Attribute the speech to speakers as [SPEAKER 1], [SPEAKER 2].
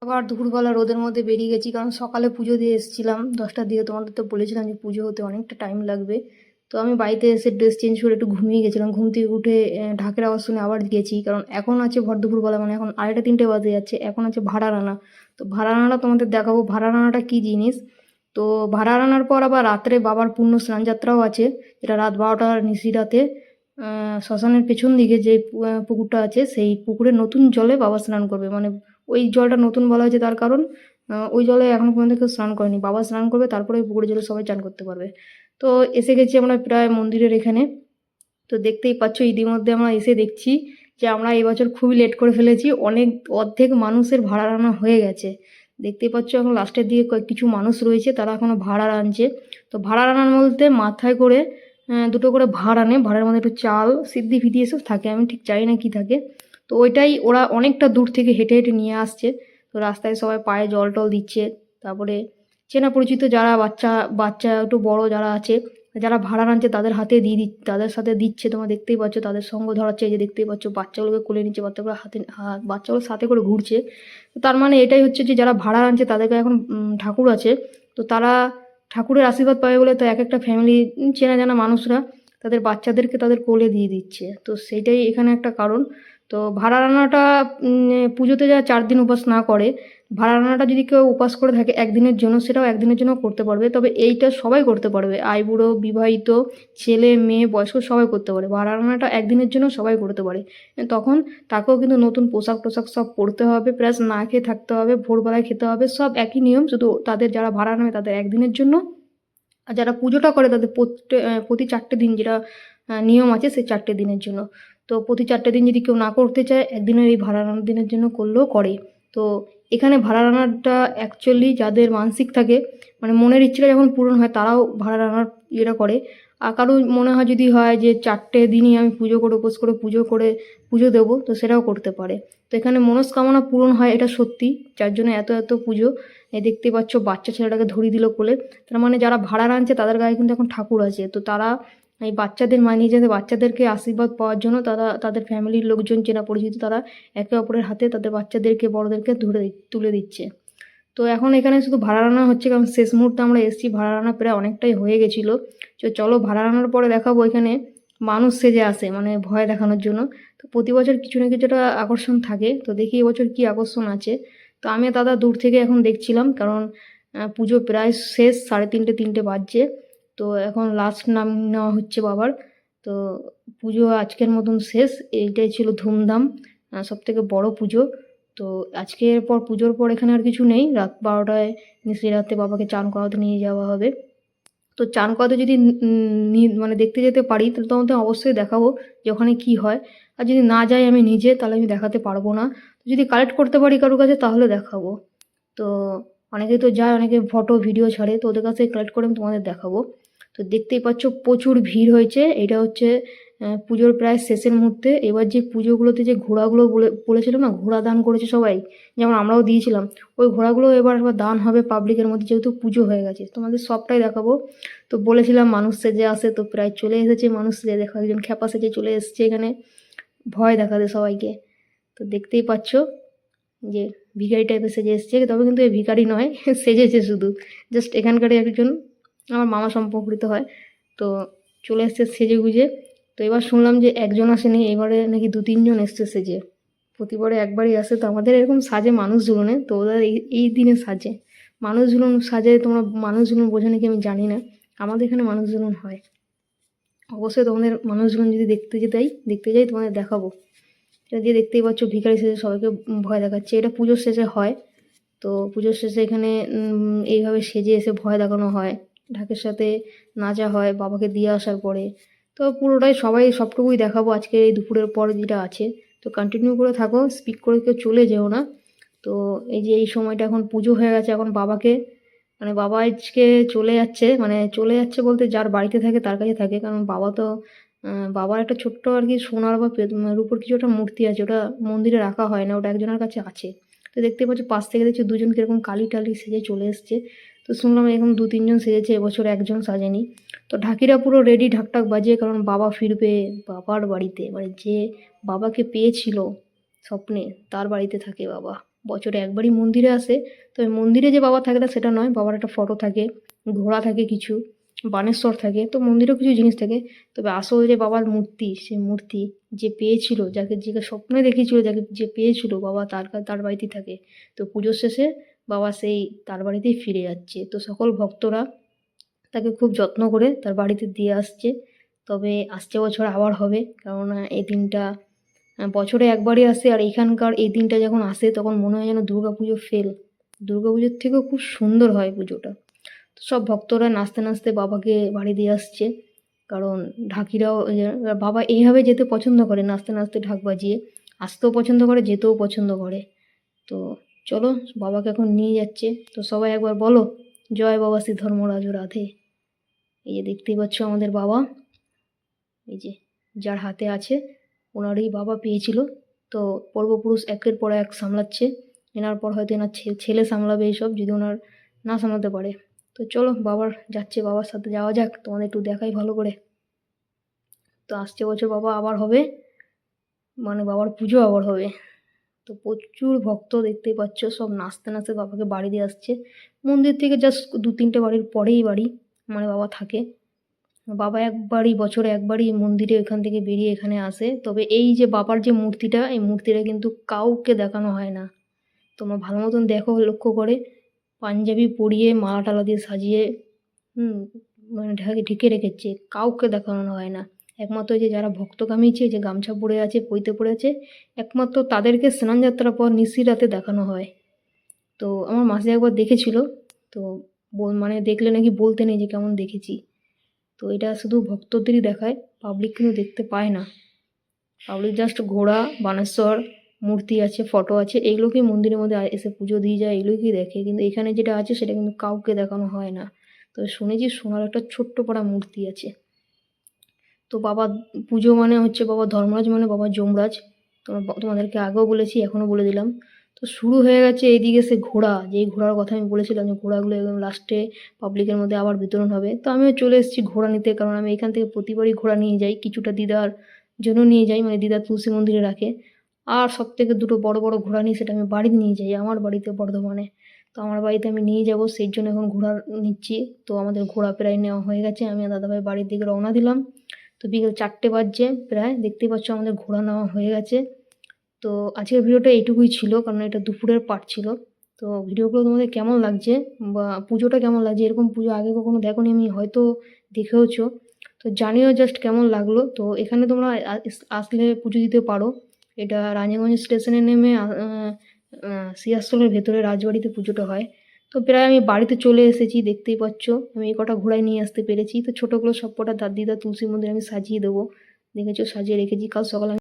[SPEAKER 1] আবার দুপুরবেলা রোদের মধ্যে বেরিয়ে গেছি, কারণ সকালে পুজো দিয়ে এসেছিলাম 10টার দিকে। তোমাদের তো বলেছিলাম যে পুজো হতে অনেকটা টাইম লাগবে। তো আমি বাড়িতে এসে ড্রেস চেঞ্জ করে একটু ঘুমিয়ে গেছিলাম। ঘুম থেকে উঠে ঢাকের আওয়াজ শুনে আবার গেছি, কারণ এখন আছে ভর দুপুরবেলা, মানে এখন 2:30-3টে বাজে যাচ্ছে। এখন আছে ভাড়া রান্না। তো ভাড়া রান্নাটা তোমাদের দেখাবো ভাড়া রান্নাটা কী জিনিস। তো ভাড়া রান্নার পর আবার রাত্রে বাবার পূর্ণ স্নানযাত্রাও আছে, যেটা রাত 12টার নিশিরাতে শ্মশানের পেছন দিকে যে পুকুরটা আছে, সেই পুকুরে নতুন জলে বাবা স্নান করবে। মানে ওই জলটা নতুন বলা হয়েছে তার কারণ ওই জলে এখনো পর্যন্ত কেউ স্নান করেনি। বাবা স্নান করবে, তারপরে ওই পুকুরের জলে সবাই চান করতে পারবে। তো এসে গেছি আমরা প্রায় মন্দিরের এখানে। তো দেখতেই পাচ্ছ ইতিমধ্যে আমরা এসে দেখছি যে আমরা এবছর খুবই লেট করে ফেলেছি। অর্ধেক মানুষের ভাড়া রান্না হয়ে গেছে। দেখতেই পাচ্ছ এখন লাস্টের দিকে কিছু মানুষ রয়েছে, তারা এখনও ভাড়া রাঁধছে। তো ভাড়া রান্নার বলতে মাথায় করে দুটো করে ভাড় আনে, ভাড়ের মধ্যে একটু চাল সিদ্ধি ফিদ্ধি এসব থাকে, আমি ঠিক জানি না কী থাকে। তো ওইটাই ওরা অনেকটা দূর থেকে হেঁটে হেঁটে নিয়ে আসছে। তো রাস্তায় সবাই পায়ে জল টল দিচ্ছে। তারপরে চেনা পরিচিত যারা বাচ্চা বাচ্চা একটু বড় যারা আছে, যারা ভাড়া আনছে তাদের হাতে তাদের সাথে দিচ্ছে। তোমরা দেখতেই পাচ্ছ তাদের সঙ্গ ধরাচ্ছে। এই যে দেখতেই পাচ্ছ বাচ্চাগুলোকে কোলে নিচ্ছে, বাচ্চাগুলো বাচ্চাগুলোর সাথে করে ঘুরছে। তো তার মানে এটাই হচ্ছে যে যারা ভাড়া আনছে তাদেরকে এখন ঠাকুর আছে, তো তারা ঠাকুরের আশীর্বাদ পাবে বলে তো এক একটা ফ্যামিলি চেনা জানা মানুষরা তাদের বাচ্চাদেরকে তাদের কোলে দিয়ে দিচ্ছে। তো সেইটাই এখানে একটা কারণ। তো ভাড়া রান্নাটা পুজোতে যারা 4 দিন উপাস না করে, ভাড়া রান্নাটা যদি কেউ উপাস করে থাকে একদিনের জন্য, সেটাও একদিনের জন্য করতে পারবে। তবে এইটা সবাই করতে পারবে, আইবুড়ো, বিবাহিত, ছেলে মেয়ে, বয়স্ক সবাই করতে পারে। ভাড়া রান্নাটা একদিনের জন্য সবাই করতে পারে। তখন তাকেও কিন্তু নতুন পোশাক টোশাক সব পরতে হবে, প্লাস না খেয়ে থাকতে হবে, ভোরবেলায় খেতে হবে, সব একই নিয়ম। শুধু তাদের যারা ভাড়া নেবে তাদের একদিনের জন্য, আর যারা পুজোটা করে তাদের প্রতি 4টে দিন যেটা নিয়ম আছে, সেই 4টে দিনের জন্য। তো প্রতি 4টে দিন যদি কেউ না করতে চায়, একদিনের এই ভাড়া রান্নার দিনের জন্য করলেও করে। তো এখানে ভাড়া রান্নাটা অ্যাকচুয়ালি যাদের মানসিক থাকে, মানে মনের ইচ্ছেটা যখন পূরণ হয়, তারাও ভাড়া রান্নার ইয়েটা করে। আর কারো মনে হয় যদি হয় যে 4টে দিনই আমি পুজো করে উপোস করে পুজো দেবো, তো সেটাও করতে পারে। তো এখানে মনস্কামনা পূরণ হয়, এটা সত্যি। যার জন্য এত এত পুজো। এই দেখতে পাচ্ছ বাচ্চা ছেলেটাকে ধরিয়ে দিল কোলে। তার মানে যারা ভাড়া আনছে তাদের গায়ে কিন্তু এখন ঠাকুর আছে। তো তারা এই বাচ্চাদের মানিয়ে যেতে, বাচ্চাদেরকে আশীর্বাদ পাওয়ার জন্য তারা তাদের ফ্যামিলির লোকজন চেনা পরিচিত তারা একে অপরের হাতে তাদের বাচ্চাদেরকে বড়োদেরকে তুলে দিচ্ছে। তো এখন এখানে শুধু ভাড়া রান্না হচ্ছে, কারণ শেষ মুহূর্তে আমরা এসেছি, ভাড়া রান্না প্রায় অনেকটাই হয়ে গেছিলো। চলো ভাড়া রান্নার পরে দেখাবো এখানে মানুষ সেজে আসে, মানে ভয় দেখানোর জন্য। তো প্রতি বছর কিছু না কিছুটা আকর্ষণ থাকে, তো দেখি এবছর কী আকর্ষণ আছে। তো আমি দাদা দূর থেকে এখন দেখছিলাম, কারণ পুজো প্রায় শেষ, 3:30 বাজছে। তো এখন লাস্ট নাম নেওয়া হচ্ছে বাবার। তো পুজো আজকের মতন শেষ। এইটাই ছিল ধুমধাম, সবথেকে বড় পুজো। তো আজকের পর পুজোর পর এখানে আর কিছু নেই। রাত 12টায় নিশিরাতে বাবাকে চান করাতে নিয়ে যাওয়া হবে। তো চান করাতে যদি মানে দেখতে যেতে পারি, তাহলে তোমাদের অবশ্যই দেখাবো যে ওখানে কী হয়। আর যদি না যাই আমি নিজে, তাহলে আমি দেখাতে পারবো না। যদি কালেক্ট করতে পারি কারোর কাছে, তাহলে দেখাবো। তো অনেকেই তো যায়, অনেকে ফটো ভিডিও ছাড়ে, তো ওদের কাছে কালেক্ট করে আমি তোমাদের দেখাবো। তো দেখতেই পাচ্ছ প্রচুর ভিড় হয়েছে। এটা হচ্ছে পুজোর প্রায় শেষের মুহূর্তে। এবার যে পুজোগুলোতে যে ঘোড়াগুলো বলেছিল না, ঘোড়া দান করেছে সবাই, যেমন আমরাও দিয়েছিলাম, ওই ঘোড়াগুলো এবার দান হবে পাবলিকের মধ্যে, যেহেতু পুজো হয়ে গেছে। তোমাদের সবটাই দেখাবো। তো বলেছিলাম মানুষ সেজে আসে, তো প্রায় চলে এসেছে মানুষ সেজে। দেখো একজন খ্যাপা সেজে চলে এসেছে এখানে ভয় দেখাতে সবাইকে। তো দেখতেই পাচ্ছ যে ভিখারি টাইপের সেজে এসছে, তবে কিন্তু এই ভিখারি নয়, সেজেছে শুধু। জাস্ট এখানকারই একজন আমার মামা সম্পর্কিত হয়। তো চলে এসছে সেজে গুজে। তো এবার শুনলাম যে একজন আসেনি, এবারে নাকি 2-3জন এসছে সেজে। প্রতিবারে একবারই আসে। তো আমাদের এরকম সাজে মানুষ ঝুলনে, তো ওদের এই দিনে সাজে মানুষ ঝুলন সাজে। তোমরা মানুষ ঝুলন বোঝো নাকি আমি জানি না, আমাদের এখানে মানুষ ঝুলন হয়। অবশ্যই তোমাদের মানুষ ঝুলন যদি দেখতে যাই তোমাদের দেখাবো। এটা দিয়ে দেখতেই পাচ্ছ ভিখারি সেজে সবাইকে ভয় দেখাচ্ছে। এটা পুজোর শেষে হয়। তো পুজোর শেষে এখানে এইভাবে সেজে এসে ভয় দেখানো হয়, ঢাকের সাথে নাচা হয় বাবাকে দিয়ে আসার পরে। তো পুরোটাই সবাই সবটুকুই দেখাবো আজকে এই দুপুরের পর যেটা আছে। তো কন্টিনিউ করে থাকো, স্পিক করে কেউ চলে যেও না। তো এই যে এই সময়টা এখন পুজো হয়ে গেছে, এখন বাবাকে মানে বাবা আজকে চলে যাচ্ছে বলতে যার বাড়িতে থাকে তার কাছে থাকে। কারণ বাবা তো বাবার একটা ছোট্ট আর কি সোনার বা রূপোর কিছু একটা মূর্তি আছে, ওটা মন্দিরে রাখা হয় না, ওটা একজনের কাছে আছে। তো দেখতে পাচ্ছ পাশ থেকে দেখছি দুজন কীরকম কালি টালি সেজে চলে এসছে। তো শুনলাম এরকম 2-3জন সেজেছে, এবছর একজন সাজেনি। তো ঢাকিরা পুরো রেডি, ঢাকটাক বাজিয়ে, কারণ বাবা ফিরবে বাবার বাড়িতে, মানে যে বাবাকে পেয়েছিল স্বপ্নে, তার বাড়িতে থাকে বাবা। বছরে একবারই মন্দিরে আসে। তবে মন্দিরে যে বাবা থাকে না সেটা নয়, বাবার একটা ফটো থাকে, ঘোড়া থাকে কিছু, বানেশ্বর থাকে, তো মন্দিরেও কিছু জিনিস থাকে। তবে আসল যে বাবার মূর্তি, সেই মূর্তি যে পেয়েছিল, যাকে স্বপ্নে দেখিয়েছিল, যে পেয়েছিল বাবা তার বাড়িতেই থাকে। তো পুজোর শেষে বাবা সেই তার বাড়িতেই ফিরে যাচ্ছে। তো সকল ভক্তরা তাকে খুব যত্ন করে তার বাড়িতে দিয়ে আসছে। তবে আসছে বছর আবার হবে, কেননা এই দিনটা বছরে একবারই আসে। আর এখানকার এই দিনটা যখন আসে তখন মনে হয় যেন দুর্গাপুজো ফেল, দুর্গাপুজোর থেকেও খুব সুন্দর হয় পুজোটা। তো সব ভক্তরা নাচতে নাচতে বাবাকে বাড়ি দিয়ে আসছে, কারণ ঢাকিরাও বাবা এইভাবে যেতে পছন্দ করে, নাচতে নাচতে ঢাক বাজিয়ে আসতেও পছন্দ করে, যেতেও পছন্দ করে। তো চলো বাবাকে এখন নিয়ে যাচ্ছে। তো সবাই একবার বলো, জয় বাবা শ্রী ধর্মরাজ রাধে। এই যে দেখতেই পাচ্ছ আমাদের বাবা, এই যে যার হাতে আছে ওনারই বাবা পেয়েছিল। তো পূর্বপুরুষ একের পর এক সামলাচ্ছে, এনার পর হয়তো এনার ছেলে সামলাবে এইসব, যদি ওনার না সামলাতে পারে। তো চলো বাবার সাথে যাওয়া যাক, তোমাদের একটু দেখাই ভালো করে। তো আসছে বছর বাবা আবার হবে, মানে বাবার পুজো আবার হবে। তো প্রচুর ভক্ত দেখতেই পাচ্ছ, সব নাচতে নাচতে বাবাকে বাড়ি দিয়ে আসছে। মন্দির থেকে জাস্ট 2-3টে বাড়ির পরেই বাড়ি, মানে বাবা থাকে। বাবা বছরে একবারই মন্দিরে এখান থেকে বেরিয়ে এখানে আসে। তবে এই যে বাবার যে মূর্তিটা, এই মূর্তিটা কিন্তু কাউকে দেখানো হয় না। তোমরা ভালো মতন দেখো, লক্ষ্য করে, পাঞ্জাবি পরিয়ে মালা টালা দিয়ে সাজিয়ে মানে ঢেকে রেখেছে, কাউকে দেখানো হয় না। একমাত্র যে যারা ভক্ত কামিয়েছে, যে গামছা পরে আছে, পইতে পরে আছে, একমাত্র তাদেরকে স্নানযাত্রার পর নিশিরাতে দেখানো হয়। তো আমার মাসি একবার দেখেছিল, তো মানে দেখলে নাকি বলতে নেই যে কেমন দেখেছি। তো এটা শুধু ভক্তদেরই দেখায়, পাবলিক কিন্তু দেখতে পায় না। পাবলিক জাস্ট ঘোড়া, বানেশ্বর, মূর্তি আছে, ফটো আছে, এইগুলোকেই মন্দিরের মধ্যে এসে পুজো দিয়ে যায়, এগুলোকেই দেখে। কিন্তু এখানে যেটা আছে সেটা কিন্তু কাউকে দেখানো হয় না। তো শুনেছি সোনার একটা ছোট্ট পাড়া মূর্তি আছে। তো বাবা পুজো মানে হচ্ছে বাবা ধর্মরাজ, মানে বাবা যমরাজ। তোমাদেরকে আগেও বলেছি, এখনও বলে দিলাম। তো শুরু হয়ে গেছে এইদিকে সে ঘোড়া, যেই ঘোড়ার কথা আমি বলেছিলাম, যে ঘোড়াগুলো একদম লাস্টে পাবলিকের মধ্যে আবার বিতরণ হবে। তো আমিও চলে এসেছি ঘোড়া নিতে, কারণ আমি এখান থেকে প্রতিবারই ঘোড়া নিয়ে যাই, কিছুটা দিদার জন্য নিয়ে যাই, মানে দিদা তুলসী মন্দিরে রাখে। আর সব থেকে দুটো বড় বড় ঘোড়া নিয়ে সেটা আমি বাড়িতে নিয়ে যাই, আমার বাড়িতে বর্ধমানে। তো আমার বাড়িতে আমি নিয়ে যাব, সেই জন্য এখন ঘোড়া নিচ্ছি। তো আমাদের ঘোড়া প্রায় নেওয়া হয়ে গেছে, আমি আর দাদাভাই বাড়ির দিকে রওনা দিলাম। তো বিকেল 4টে বাজছে প্রায়, দেখতেই পাচ্ছ আমাদের ঘোড়া নেওয়া হয়ে গেছে। তো আজকের ভিডিওটা এইটুকুই ছিল, কারণ এটা দুপুরের পার্ট ছিল। তো ভিডিওগুলো তোমাদের কেমন লাগছে, বা পুজোটা কেমন লাগছে, এরকম পুজো আগে কখনো দেখোনি, আমি হয়তো দেখেওছো, তো জানিও জাস্ট কেমন লাগলো। তো এখানে তোমরা আসলে পুজো দিতে পারো। এটা রানীগঞ্জ স্টেশনে নেমে সিয়াস্তলের ভেতরে রাজবাড়িতে পুজোটা হয়। তো প্রায় আমি বাড়িতে চলে এসেছি, দেখতেই পাচ্ছ আমি এই কটা ঘোড়ায় নিয়ে আসতে পেরেছি। তো ছোটোগুলো সব কটা দিদা তুলসী মন্দির আমি সাজিয়ে দেবো, দেখেছো সাজিয়ে রেখেছি। কাল সকালে